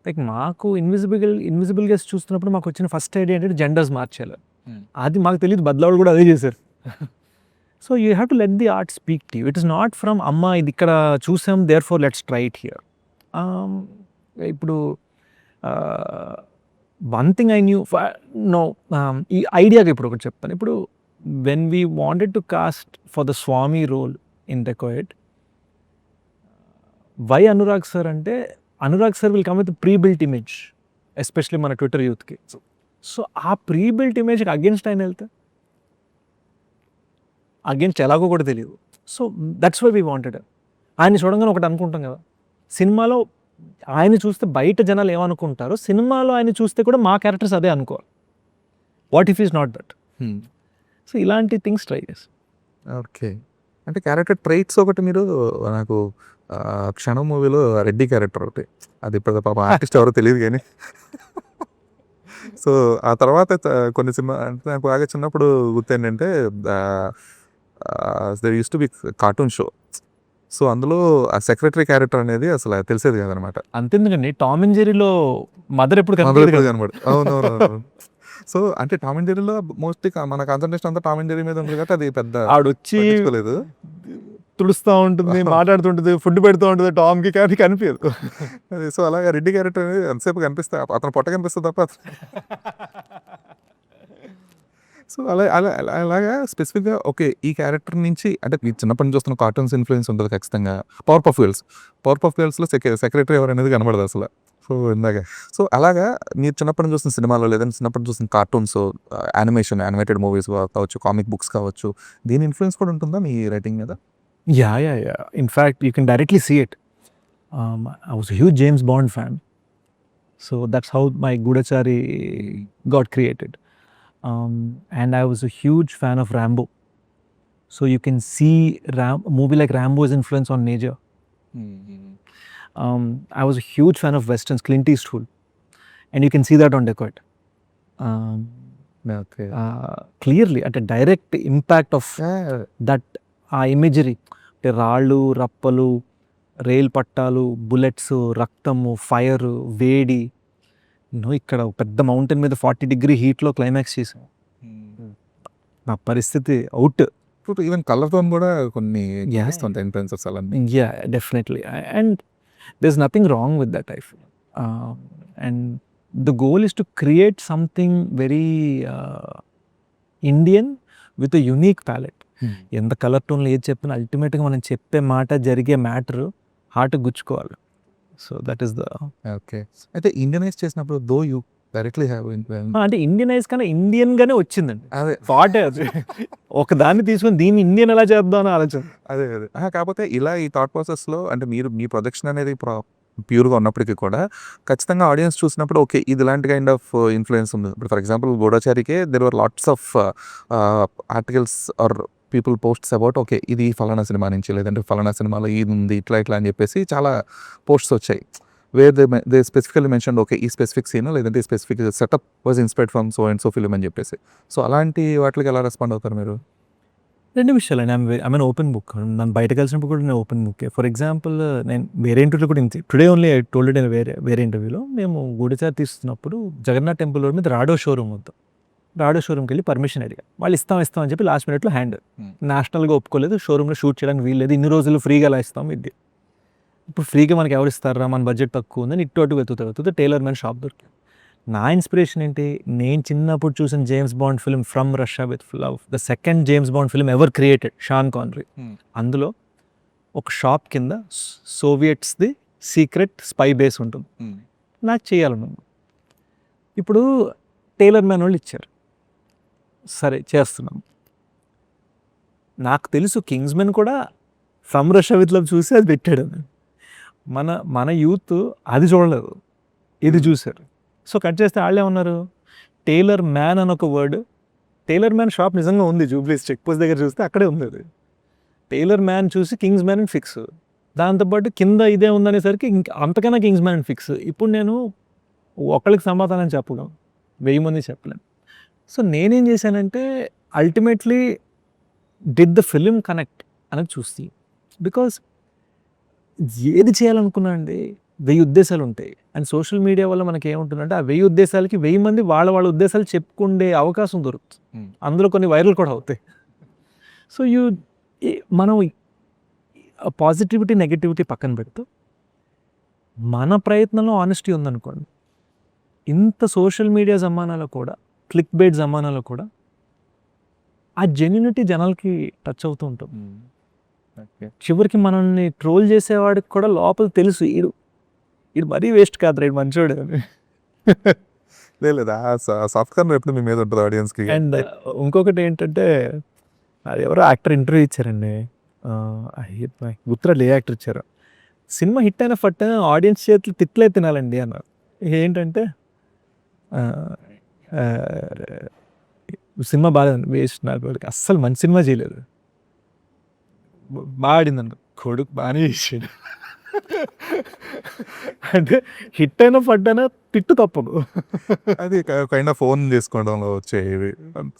లైక్ మాకు ఇన్విజిబుల్ గెస్ట్ చూస్తున్నప్పుడు మాకు వచ్చిన ఫస్ట్ ఐడియా ఏంటంటే జెండర్స్ మార్చేయాలి. అది మాకు తెలియదు, బదలావాళ్ళు కూడా అదే చేశారు. So you have to let the art speak to you. It is not from అమ్మ ఇది ఇక్కడ చూసాం therefore let's try it here. ఇప్పుడు one thing I knew no, ఈ ఐడియాకి ఇప్పుడు ఒకటి చెప్తాను. ఇప్పుడు when we wanted to cast for the Swami role in Dacoit, why Anurag sir అంటే Anurag sir will come with a pre-built image, especially మన Twitter యూత్కి. సో ఆ ప్రీ-బిల్ట్ ఇమేజ్కి అగేన్స్ట్ ఆయన వెళ్తే అగేన్స్ట్ ఎలాగో కూడా తెలియదు. So that's why we wanted. ఆయన చూడంగానే ఒకటి అనుకుంటాం కదా, సినిమాలో ఆయన చూస్తే బయట జనాలు ఏమనుకుంటారో సినిమాలో ఆయన చూస్తే కూడా మా క్యారెక్టర్స్ అదే అనుకోవాలి. What if is not that? So ఇలాంటి థింగ్స్ ట్రై చేసి. ఓకే, అంటే క్యారెక్టర్ ట్రైట్స్ ఒకటి మీరు నాకు క్షణం మూవీలో రెడ్డి క్యారెక్టర్ ఒకటి, అది ఇప్పుడు పాప ఆర్టిస్ట్ ఎవరో తెలియదు కానీ సో ఆ తర్వాత కొన్ని సినిమా అంటే నాకు బాగా చిన్నప్పుడు గుర్తు ఏంటంటే there used to be cartoon show. So అందులో ఆ సెక్రటరీ క్యారెక్టర్ అనేది అసలు తెలిసేది కదనమాట. అంతేందుకండి టామ్ అండ్ జెర్రీలో మదర్ ఎప్పుడు కనబడు. అవునవును. సో అంటే టామ్ అండ్ జెర్రీలో మోస్ట్లీ మన కాన్సన్ట్రేషన్ అంతా టామ్ అండ్ జెర్రీ మీద ఉంది కాబట్టి అది పెద్ద ఆడొచ్చి తుడుస్తూ ఉంటుంది, మాట్లాడుతుంటుంది, ఫుడ్ పెడుతూ ఉంటుంది టామ్కి, కానీ కనిపించదు. అది సో అలాగా రెడ్డి క్యారెక్టర్ అనేది ఎంతసేపు కనిపిస్తే అతను పొట్ట కనిపిస్తుంది తప్ప. సో అలాగా స్పెసిఫిక్గా ఓకే ఈ క్యారెక్టర్ నుంచి అంటే ఈ చిన్నప్పటి నుంచి వస్తున్న కార్టూన్స్ ఇన్ఫ్లుయెన్స్ ఉంటుంది ఖచ్చితంగా. పవర్ పఫ్ గర్ల్స్లో సెక్రటరీ ఎవరు అనేది కనబడదు అసలు. సో ఇందాక సో అలాగా మీరు చిన్నప్పటి నుంచి చూసిన సినిమాలో లేదంటే చిన్నప్పటి నుంచి చూసిన కార్టూన్స్, యానిమేటెడ్ మూవీస్ కావచ్చు, కామిక్ బుక్స్ కావచ్చు, దీని ఇన్ఫ్లుయెన్స్ కూడా ఉంటుందా మీ రైటింగ్ మీద? Yeah. In fact, you can directly see it. I was a huge James Bond fan. So that's how my Gudachari got created. And I was a huge fan of Rambo. So you can see a movie like Rambo's influence on nature. I was a huge fan of Westerns, Clint Eastwood. And you can see that on Dacoit. Okay. Clearly, at a direct impact of that ఆ imagery, అంటే రాళ్ళు, రప్పలు, రైలు పట్టాలు, bullets, రక్తము, fire, వేడి, ఇక్కడ పెద్ద mountain మీద 40 degree హీట్లో క్లైమాక్స్ చేసాం. నా పరిస్థితి అవుట్. ఈవెన్ కలర్తో కూడా కొన్ని ఇన్ఫ్లుయెన్సెస్ అలా. Yeah, definitely. And there is nothing wrong with that I feel. And the goal is to create something very Indian with a unique palette. ఎంత కలర్ టోన్లో ఏది చెప్పినా అల్టిమేట్గా మనం చెప్పే మాట, జరిగే మ్యాటర్ హార్ట్ గుచ్చుకోవాలి. So that is the. Okay, అయితే ఇండియనైజ్ చేసినప్పుడు దో యూ డైరెక్ట్లీ హ్యావ్ అంటే ఇండియనైజ్ కన్నా ఇండియన్గానే వచ్చిందండి. అదే థాటే అది. ఒక దాన్ని తీసుకొని దీన్ని ఇండియన్ ఎలా చేద్దాం అని ఆలోచన. అదే కాకపోతే ఇలా ఈ థాట్ ప్రాసెస్లో అంటే మీరు మీ ప్రొజెక్షన్ అనేది ప్యూర్గా ఉన్నప్పటికీ కూడా ఖచ్చితంగా ఆడియన్స్ చూసినప్పుడు ఓకే ఇది ఇలాంటి కైండ్ ఆఫ్ ఇన్ఫ్లుయెన్స్ ఉంది. ఇప్పుడు ఫర్ ఎగ్జాంపుల్ గూఢచారికే there were lots of articles or people posts about okay ఇది ఫలానా సినిమా నుంచి, లేదంటే ఫలానా సినిమాలో ఇది ఉంది ఇట్లా అని చెప్పేసి చాలా పోస్ట్స్ వచ్చాయి. Where they specifically mention okay ఈ స్పెసిఫిక్ సీన్ లేదంటే ఈ specific setup was inspired from so and so film అని చెప్పేసి. సో అలాంటి వాటికి ఎలా రెస్పాండ్ అవుతారు మీరు? 2 విషయాలండి. I'm an open book. నన్ను బయట కలిసినప్పుడు కూడా నేను ఓపెన్ బుక్కే. ఫర్ ఎగ్జాంపుల్ నేను వేరే ఇంటర్వ్యూలో కూడా ఇంతే. Today only I told it in వేరే ఇంటర్వ్యూలో మేము గూఢచారి తీస్తున్నప్పుడు జగన్నాథ్ టెంపుల్ రోడ్ మీద రాడో షోరూమ్ ఉంది. రాడో షోరూమ్కి వెళ్ళి పర్మిషన్ అడిగా. వాళ్ళు ఇస్తాం అని చెప్పి లాస్ట్ మినిట్లో హ్యాండ్. నేషనల్గా ఒప్పుకోలేదు, షోరూంలో షూట్ చేయడానికి వీల్లేదు, ఇన్ని రోజులు ఫ్రీగా ఎలా ఇస్తాం ఇది. ఇప్పుడు ఫ్రీగా మనకి ఎవరు ఇస్తారా, మన బడ్జెట్ తక్కువ ఉందని ఇటు అటు వెతుకుతా టైలర్ మ్యాన్ షాప్ దొరికి. నా ఇన్స్పిరేషన్ ఏంటి, నేను చిన్నప్పుడు చూసిన James Bond film from Russia with love, the second James Bond film ever created, Sean Connery. అందులో ఒక షాప్ కింద సోవియట్స్ది సీక్రెట్ స్పై బేస్ ఉంటుంది. నాకు చేయాలను. ఇప్పుడు టైలర్ మ్యాన్ వాళ్ళు ఇచ్చారు, సరే చేస్తున్నాం. నాకు తెలుసు కింగ్స్మెన్ కూడా ఫ్రమ్ రష్యా విత్ లవ్ చూసి అది పెట్టాడు. మన యూత్ అది చూడలేదు, ఇది చూశారు. సో కట్ చేస్తే వాళ్ళే ఉన్నారు. టైలర్ మ్యాన్ అని ఒక వర్డ్, టైలర్ మ్యాన్ షాప్ నిజంగా ఉంది జూబ్లీస్ చెక్ పోస్ట్ దగ్గర చూస్తే అక్కడే ఉంది అది. టైలర్ మ్యాన్ చూసి కింగ్స్ మ్యాన్ అని ఫిక్స్, దాంతోపాటు కింద ఇదే ఉందనేసరికి ఇంక అంతకన్నా కింగ్స్ మ్యాన్ అని ఫిక్స్. ఇప్పుడు నేను ఒకళ్ళకి సమాధానం చెప్పగలను, 1000 మంది చెప్పలేను. సో నేనేం చేశానంటే ultimately did the film connect అనేది చూసి, బికాస్ ఏది చేయాలనుకున్నా అండి 1000 ఉద్దేశాలు ఉంటాయి. అండ్ సోషల్ మీడియా వల్ల మనకి ఏముంటుందంటే ఆ 1000 ఉద్దేశాలకి 1000 మంది వాళ్ళ ఉద్దేశాలు చెప్పుకుండే అవకాశం దొరుకుతుంది. అందులో కొన్ని వైరల్ కూడా అవుతాయి. సో మనం పాజిటివిటీ నెగటివిటీ పక్కన పెడుతూ మన ప్రయత్నంలో ఆనెస్టీ ఉందనుకోండి, ఇంత సోషల్ మీడియా జమానాలో కూడా, క్లిక్ బైట్ జమానాలో కూడా ఆ జెన్యూనిటీ జనాలకి టచ్ అవుతూ ఉంటుంది. చివరికి మనల్ని ట్రోల్ చేసేవాడికి కూడా లోపల తెలుసు ఈడు మరీ వేస్ట్ కాదు, రైట్ మంచోడు అని. లేదు సాఫ్ట్ కార్నర్ ఎప్పుడు మీ మీద ఉంటుంది ఆడియన్స్కి. అండ్ ఇంకొకటి ఏంటంటే, అది ఎవరో యాక్టర్ ఇంటర్వ్యూ ఇచ్చారండి, గుర్తురాలు ఏ యాక్టర్ ఇచ్చారు. సినిమా హిట్ అయిన ఫట్ ఆడియన్స్ చేతులు తిట్లే తినాలండి అన్నారు. ఏంటంటే సినిమా బాగాలేదండి, వేస్ట్, నాకు అస్సలు మంచి సినిమా చేయలేదు, బాగా ఆడిందండి, కొడుకు బాగానే చేసాడు. అంటే హిట్ అయినా ఫట్ అయినా తిట్టు తప్పదు. అది కైండ్ ఆఫ్ ఫోన్ చేసుకోవడంలో వచ్చేవి.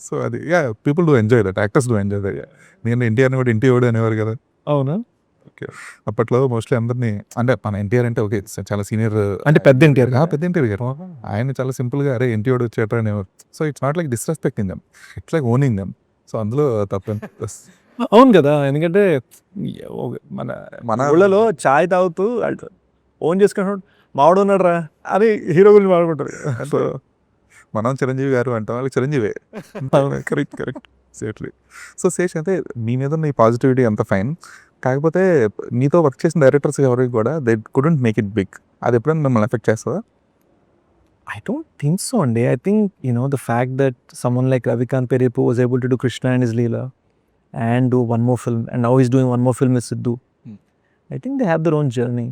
సో అది people do enjoy that, actors do enjoy that. నేను ఎన్టీఆర్ని కూడా ఇంటి ఓడి అనేవారు కదా. అవునా? ఓకే. అప్పట్లో మోస్ట్లీ అందరినీ, అంటే మన ఎన్టీఆర్ అంటే ఓకే చాలా సీనియర్, అంటే పెద్ద ఎన్టీఆర్ పెద్ద ఎన్టీఆర్ గారు, ఆయన చాలా సింపుల్గా అరే ఎన్టీఆర్ వచ్చేట అనేవారు. So it's not like disrespecting them, it's like owning them. So అందులో తప్ప. అవును కదా, ఎందుకంటే మన ఊళ్ళలో చాయ్ తాగుతూ ఓన్ చేసుకుంటాడు, మావాడు ఉన్నాడు రా అని హీరో గురించి మాట్లాడుకుంటారు. సో మనం చిరంజీవి గారు అంటాం, వాళ్ళకి చిరంజీవే. కరెక్ట్ సేట్లీ. సో శేష్ అయితే మీ మీద ఉన్న ఈ పాజిటివిటీ అంత ఫైన్, కాకపోతే మీతో వర్క్ చేసిన డైరెక్టర్స్ ఎవరికి కూడా they couldn't make it big, అది ఎప్పుడైనా మిమ్మల్ని ఎఫెక్ట్ చేస్తుందా? I don't think so, Andy. I think, the fact that someone like Ravikant Peripu was able to do Krishna and his Leela and do one more film, and now he's doing one more film with Sidhu. I think they have their own journey.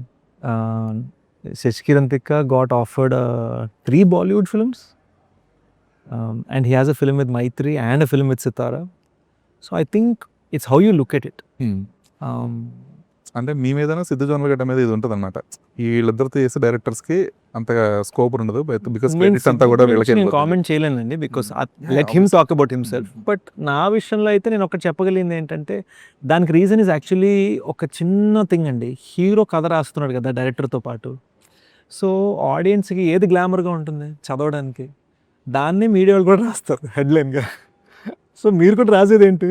Shashkiran Tikka got offered 3 Bollywood films, and he has a film with Maitri and a film with Sitara. So I think it's how you look at it. అంటే మీ మీద సిద్ధు జోన్లగడ్డ మీద ఇది ఉంటుంది అనమాట, వీళ్ళిద్దరితో చేసే డైరెక్టర్స్కి అంతగా scope ఉండదు, because అంతా కూడా నేను కామెంట్ చేయలేనండి, because let him talk about himself. But నా విషయంలో అయితే నేను ఒకటి చెప్పగలిగింది ఏంటంటే, దానికి రీజన్ ఇస్ యాక్చువల్లీ ఒక చిన్న థింగ్ అండి. హీరో కథ రాస్తున్నాడు కదా డైరెక్టర్తో పాటు, సో ఆడియన్స్కి ఏది గ్లామర్గా ఉంటుంది చదవడానికి, దాన్ని మీడియా వాళ్ళు కూడా రాస్తారు హెడ్లైన్గా. సో మీరు కూడా రాసేది ఏంటి?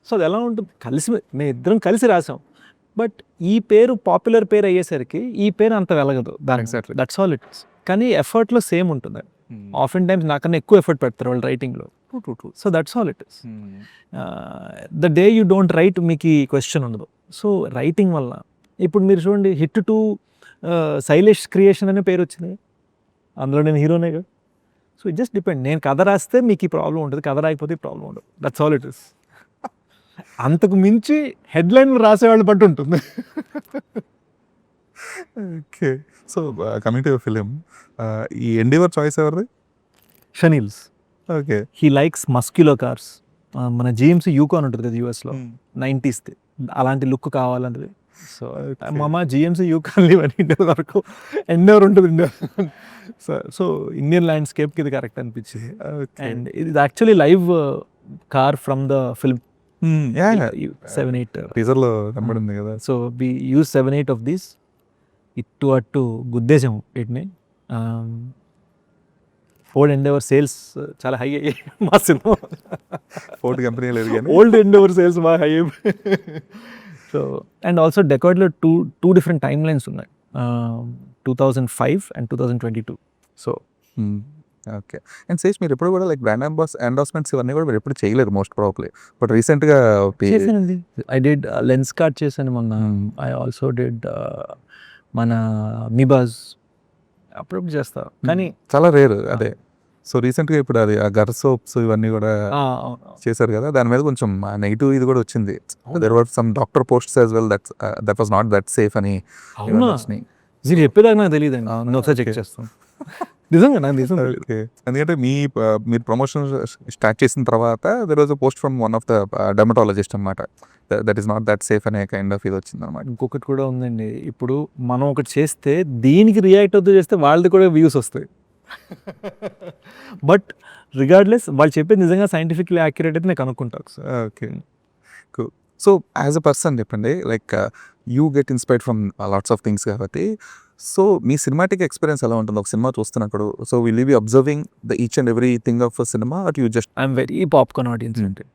సో అది ఎలా ఉంటుంది, మేము ఇద్దరం కలిసి రాసాం, బట్ ఈ పేరు పాపులర్ పేరు అయ్యేసరికి ఈ పేరు అంత వెలగదు దానికి. That's all it is. కానీ ఎఫర్ట్లో సేమ్ ఉంటుంది. ఆఫెన్ టైమ్స్ నాకన్నా ఎక్కువ ఎఫర్ట్ పెడతారు వాళ్ళు రైటింగ్లో. So that's all it is. The day you don't write మీకు ఈ క్వశ్చన్ ఉండదు. సో రైటింగ్ వల్ల ఇప్పుడు మీరు చూడండి, హిట్ 2 శైలేష్ క్రియేషన్ అనే పేరు వచ్చింది, అందులో నేను హీరోనే కదా. So it just depend. నేను కథ రాస్తే మీకు ఈ ప్రాబ్లం ఉంటుంది, కథ రాకపోతే ఈ ప్రాబ్లం ఉండదు. That's all it is. అంతకు మించి హెడ్లైన్ రాసేవాళ్ళు బట్టి ఉంటుంది. Okay. So coming to your film, ఈ ఎండివర్ చాయిస్ ఎవరిది? Shaneil's. Okay. He likes muscle cars. మన జిఎంసీ యూకాన్ ఉంటుంది కదా యూఎస్లో, 90s అలాంటి లుక్ కావాలన్నది. సో మామ జిఎంసీ యూకాన్ ఇవన్నీ ఇండియా వరకు ఎండోర్ ఉంటుంది ఇండియా. సో ఇండియన్ ల్యాండ్స్కేప్కి ఇది కరెక్ట్ అనిపించింది. అండ్ ఇది actually live car from the film. Seven eight టీజర్లో కనబడింది కదా. So we use 7-8 of these ఇటు అటు గుద్దేశాము వీటిని. ఫోర్డ్ ఎండెవర్ సేల్స్ చాలా హై అయ్యాయి మా సినిమా. ఫోర్డ్ కంపెనీ లేదు కానీ ఓల్డ్ ఎండెవర్ సేల్స్ బాగా హై అయిపోయి. సో అండ్ ఆల్సో డెకాయిడ్లో టూ డిఫరెంట్ టైమ్ లైన్స్ ఉన్నాయి, 2005 and 2022. So okay. And Sesh మీరు ఎప్పుడు కూడా లైక్ బ్రాండ్ ఎండార్స్మెంట్స్ ఇవన్నీ కూడా మీరు ఎప్పుడు చేయలేరు మోస్ట్ ప్రాబ్లీ. బట్ రీసెంట్గా చేశానండి. ఐ డిడ్ లెన్స్ కార్డ్ చేశాను మొన్న. ఐ ఆల్సో డిడ్ మన మిబాజ్ అప్పుడప్పుడు చేస్తా కానీ చాలా రేర్ అదే. సో రీసెంట్గా ఇప్పుడు అది ఆ గర్ సోప్స్ ఇవన్నీ కూడా చేశారు కదా, దాని మీద కొంచెం నెగిటివ్ ఇది కూడా వచ్చింది. There were some doctor posts as well that was not that safe అని. అవునా? మీరు చెప్పేదాకా నాకు తెలియదండి. నేను ఒకసారి చెక్ చేస్తాను. నిజంగా నాకు నిజం తెలియదు. ఓకే. ఎందుకంటే మీరు ప్రమోషన్ స్టార్ట్ చేసిన తర్వాత there was a post from one of the dermatologist అనమాట, that is not that safe అనే కైండ్ ఆఫ్ ఇది వచ్చింది అనమాట. ఇంకొకటి కూడా ఉందండి. ఇప్పుడు మనం ఒకటి చేస్తే దీనికి రియాక్ట్ అవుతూ చేస్తే వాళ్ళది కూడా వ్యూస్ వస్తాయి. బట్ రిగార్డ్లెస్ వాళ్ళు చెప్పేది నిజంగా సైంటిఫిక్లీ యాక్యురేట్ అయితే నేను అనుకుంటాను. Okay. So as a person చెప్పండి, like you get inspired from lots of things కాబట్టి, సో మీ సినిమాటిక్ ఎక్స్పీరియన్స్ ఎలా ఉంటుంది ఒక సినిమా చూస్తున్నప్పుడు? So will you be observing the each and every thing of cinema at you just? I'm very popcorn audience అంటే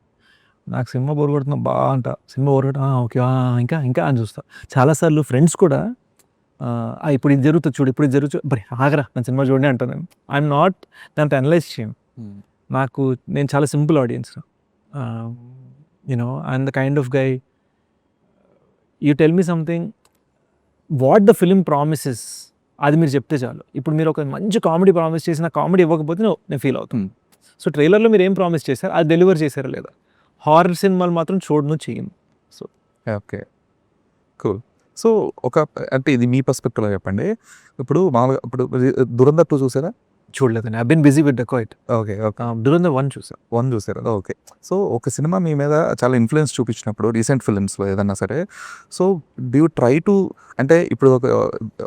నాకు cinema bore కొడుతున్నా బాగా అంట, సినిమా బోర్ కొట్ట ఓకే ఇంకా ఇంకా అని చూస్తా. చాలాసార్లు ఫ్రెండ్స్ కూడా ఇప్పుడు ఇది జరుగుతుంది చూడు, ఇప్పుడు ఇది జరుగుతుంది బరి ఆగరా నా సినిమా చూడండి అంటాను. నేను ఐఎమ్ నాట్ దాంతో అనలైజ్ చేయను. నేను చాలా simple audience. You know I'm the kind of guy, you tell me something what the film promises అది మీరు చెప్తే చాలు. ఇప్పుడు మీరు ఒక మంచి కామెడీ ప్రామిస్ చేసిన కామెడీ ఇవ్వకపోతే నేను ఫీల్ అవుతాను. సో ట్రైలర్లో మీరు ఏం ప్రామిస్ చేశారు అది డెలివర్ చేశారా లేదా? హారర్ సినిమాలు మాత్రం చూడను చేయను. So okay, cool. సో అంటే ఇది మీ పర్స్పెక్టివ్లో చెప్పండి. ఇప్పుడు మామూలుగా ఇప్పుడు దురంధర్ 2 చూసారా? చూడలేదండి. I been busy with dacoit. Okay. Dhurandhar 1 చూసాను. 1 చూసారా? ఓకే. సో ఒక సినిమా మీ మీద చాలా ఇన్ఫ్లుయెన్స్ చూపించినప్పుడు రీసెంట్ ఫిల్మ్స్లో ఏదన్నా సరే, so do you try to, అంటే ఇప్పుడు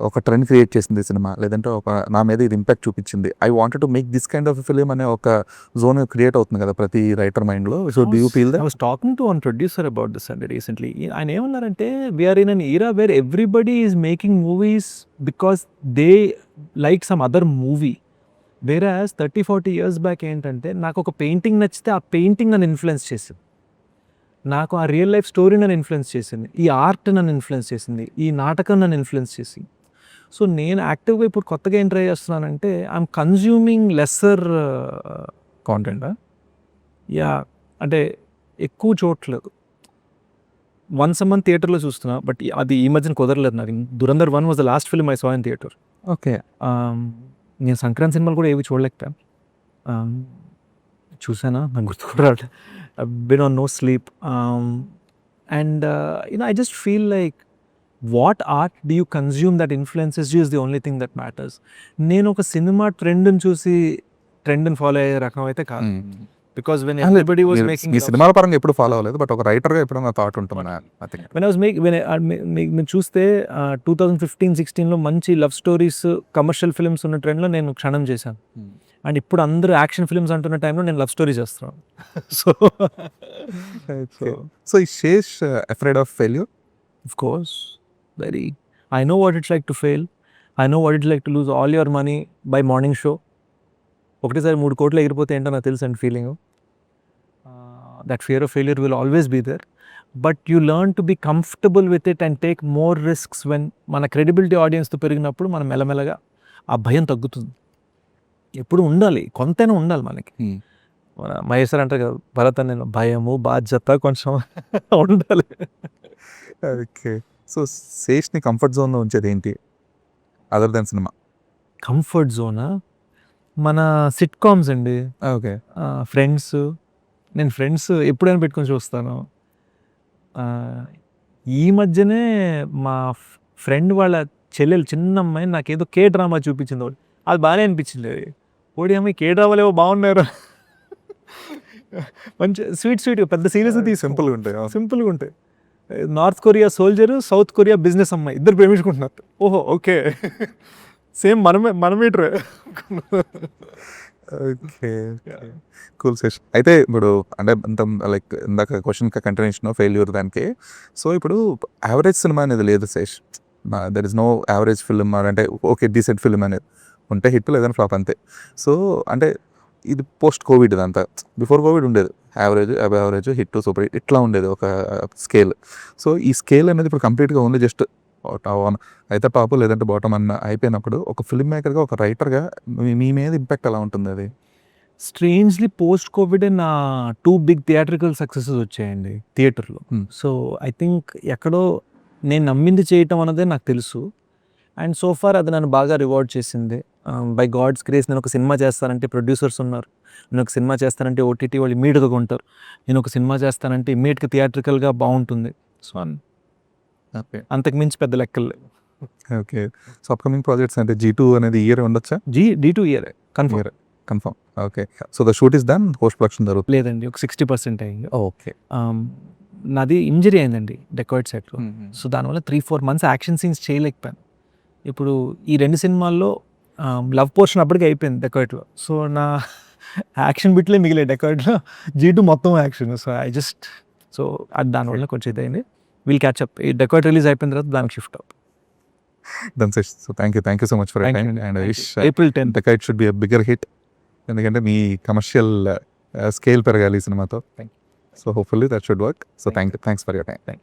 ఒక ట్రెండ్ క్రియేట్ చేసింది సినిమా, లేదంటే నా మీద ఇది ఇంపాక్ట్ చూపించింది, I wanted to make this kind of film అనే ఒక జోన్ క్రియేట్ అవుతుంది కదా ప్రతి రైటర్ మైండ్లో. So do you feel that? I was talking to one producer about this and recently ఆయన ఏమన్నారంటే we are in an era where everybody is making movies because they like some other movie. Whereas 30-40 years back ఏంటంటే నాకు ఒక painting నచ్చితే ఆ painting నన్ను influence చేసింది, నాకు ఆ రియల్ లైఫ్ స్టోరీ నన్ను ఇన్ఫ్లుయెన్స్ చేసింది, ఈ ఆర్ట్ నన్ను ఇన్ఫ్లుయెన్స్ చేసింది, ఈ నాటకం నన్ను ఇన్ఫ్లుయెన్స్ చేసింది. సో నేను యాక్టివ్గా ఇప్పుడు కొత్తగా ఏం ట్రై చేస్తున్నానంటే I'm consuming lesser content. Yeah అంటే ఎక్కువ చూడట్లేదు. వన్స్ అ మంత్ థియేటర్లో చూస్తున్నా, బట్ అది ఈ మధ్యన కుదరలేదు నాకు. Dhurandhar 1 was the last film I saw in theatre. Okay. నేను సంక్రాంతి సినిమాలు కూడా ఏవి చూడలేకపోయాను. చూసానా నాకు గుర్తు కూడా రావట్లేదు. I been on no sleep and I just feel like what art do you consume that influences you is the only thing that matters. నేను ఒక సినిమా ట్రెండ్ని చూసి ట్రెండ్ని ఫాలో అయ్యే రకం అయితే కాదు. Because when everybody was making, ఈ సినిమాల పరంగా ఎప్పుడు ఫాలో అవ్వలేదు, బట్ ఒక రైటర్గా ఎప్పుడైనా థాట్ ఉంటుంది. వెన్ ఐ వాజ్ మీరు చూస్తే 2015-16లో మంచి లవ్ స్టోరీస్ కమర్షియల్ ఫిల్మ్స్ ఉన్న ట్రెండ్లో నేను క్షణం చేశాను. అండ్ ఇప్పుడు అందరూ యాక్షన్ ఫిల్మ్స్ అంటున్న టైంలో నేను లవ్ స్టోరీ చేస్తున్నాను. సో ఈ Shesh afraid of failure? Of course, very. I know what it's like to fail. I know what it's like to lose all your money by morning show. ఒకటేసారి 3 కోట్లు ఎగిరిపోతే ఏంటో నాకు తెలుసు and feeling. That fear of failure will always be there, but you learn to be comfortable with it and take more risks. When మన credibility ఆడియన్స్తో పెరిగినప్పుడు మనం మెల్లమెల్లగా ఆ భయం తగ్గుతుంది. ఎప్పుడు ఉండాలి, కొంతైనా ఉండాలి మనకి. మన మహేష్ సార్ అంటారు కదా, భరత్ నేను భయము బాధ్యత కొంచెం ఉండాలి. ఓకే. సో శేష్ని కంఫర్ట్ జోన్లో ఉంచేది ఏంటి అదర్ దెన్ సినిమా? కంఫర్ట్ జోనా మన సిట్ కామ్స్ అండి. ఓకే. ఫ్రెండ్స్, నేను ఫ్రెండ్స్ ఎప్పుడైనా పెట్టుకొని చూస్తాను. ఈ మధ్యనే మా ఫ్రెండ్ వాళ్ళ చెల్లెలు చిన్న అమ్మాయి నాకేదో కే డ్రామా చూపించింది ఒకటి, అది బాగానే అనిపించింది. అది ఓడి అమ్మాయి కే డ్రామాలు ఏవో బాగున్నారు, మంచి స్వీట్ పెద్ద సీరియస్గా సింపుల్గా ఉంటాయి. సింపుల్గా ఉంటాయి. North Korea soldier, South Korea business అమ్మాయి, ఇద్దరు ప్రేమించుకుంటున్నారు. ఓహో ఓకే, సేమ్ మనమేటరే. ఓకే. Cool session. అయితే ఇప్పుడు అంటే అంత లైక్ ఇందాక క్వెషన్‌కి కంటిన్యూషన్ ఫెయిల్యూర్ దానికి. సో, ఇప్పుడు యావరేజ్ సినిమా అనేది లేదు Sesh. There is no average film అంటే ఓకే డీసెంట్ ఫిల్మ్ అనేది. ఉంటే హిట్ లేదంటే ఫ్లాప్ అంతే. సో, అంటే ఇది పోస్ట్ కోవిడ్ ఇదంతా. బిఫోర్ కోవిడ్ ఉండేది. Average, above average, hit, super hit ఇట్లా ఉండేది ఒక స్కేల్. సో, ఈ స్కేల్ అనేది ఇప్పుడు కంప్లీట్‌గా ఓన్లీ జస్ట్ అయితే టాప్ లేదంటే బాటమ్ అన్న అయిపోయినప్పుడు ఒక ఫిల్మ్ మేకర్‌గా, ఒక రైటర్‌గా మీ మీద ఇంపాక్ట్ ఎలా ఉంటుంది అది? స్ట్రేంజ్‌లీ పోస్ట్ కోవిడే నా 2 బిగ్ థియేట్రికల్ సక్సెసెస్ వచ్చాయండి థియేటర్‌లో. హ్మ్. సో, ఐ థింక్ ఎక్కడో నేను నమ్మింది చేయటం అన్నదే నాకు తెలుసు. అండ్ సో ఫార్ అది నన్ను బాగా రివార్డ్ చేసింది. బై గాడ్స్ గ్రేస్ నేను ఒక సినిమా చేస్తానంటే ప్రొడ్యూసర్స్ ఉన్నారు. నేను ఒక సినిమా చేస్తానంటే ఓటీటీ వాళ్ళు ఇమ్మీడియట్‌గా కొంటారు. నేను ఒక సినిమా చేస్తానంటే ఇమ్మీడియట్‌గా థియేట్రికల్‌గా బావుంటుంది. So, okay. అంతకు మించి పెద్ద లెక్కలు లేవు. ఓకే. సో, అప్‌కమింగ్ ప్రాజెక్ట్స్ అంటే 'G2' అనేది ఈ ఇయరే ఉండొచ్చా? D2 ఇయరే కన్ఫర్మ్. ఇయరే confirm. Okay. So, the shoot is done. Post production జరుగుతుంది. లేదండి ఒక 60% అయింది. ఓకే. నాది ఇంజరీ అయిందండి డెకాయిడ్ సెట్‌లో. సో, దానివల్ల 3-4 మంత్స్ యాక్షన్ సీన్స్ చేయలేకపోయాను. ఇప్పుడు ఈ 2 సినిమాల్లో లవ్ పోర్షన్ అప్పటికే అయిపోయింది డెకాయిడ్‌లో. సో, నా యాక్షన్ బిట్లే మిగిలాయి డెకాయిడ్‌లో. G2 మొత్తం యాక్షన్. సో అది దానివల్ల కొంచెం ఇదైంది. Will catch up. ఈ డెకాయిడ్ రిలీజ్ అయిపోయిన తర్వాత దానికి shift up. Done Sesh. So, thank you so much for your time and I wish April 10th. Dacoit should be a bigger hit. ఎందుకంటే మీ కమర్షియల్ స్కేల్ పెరగాలి ఈ సినిమాతో. So, hopefully that should work. So, thanks for your time.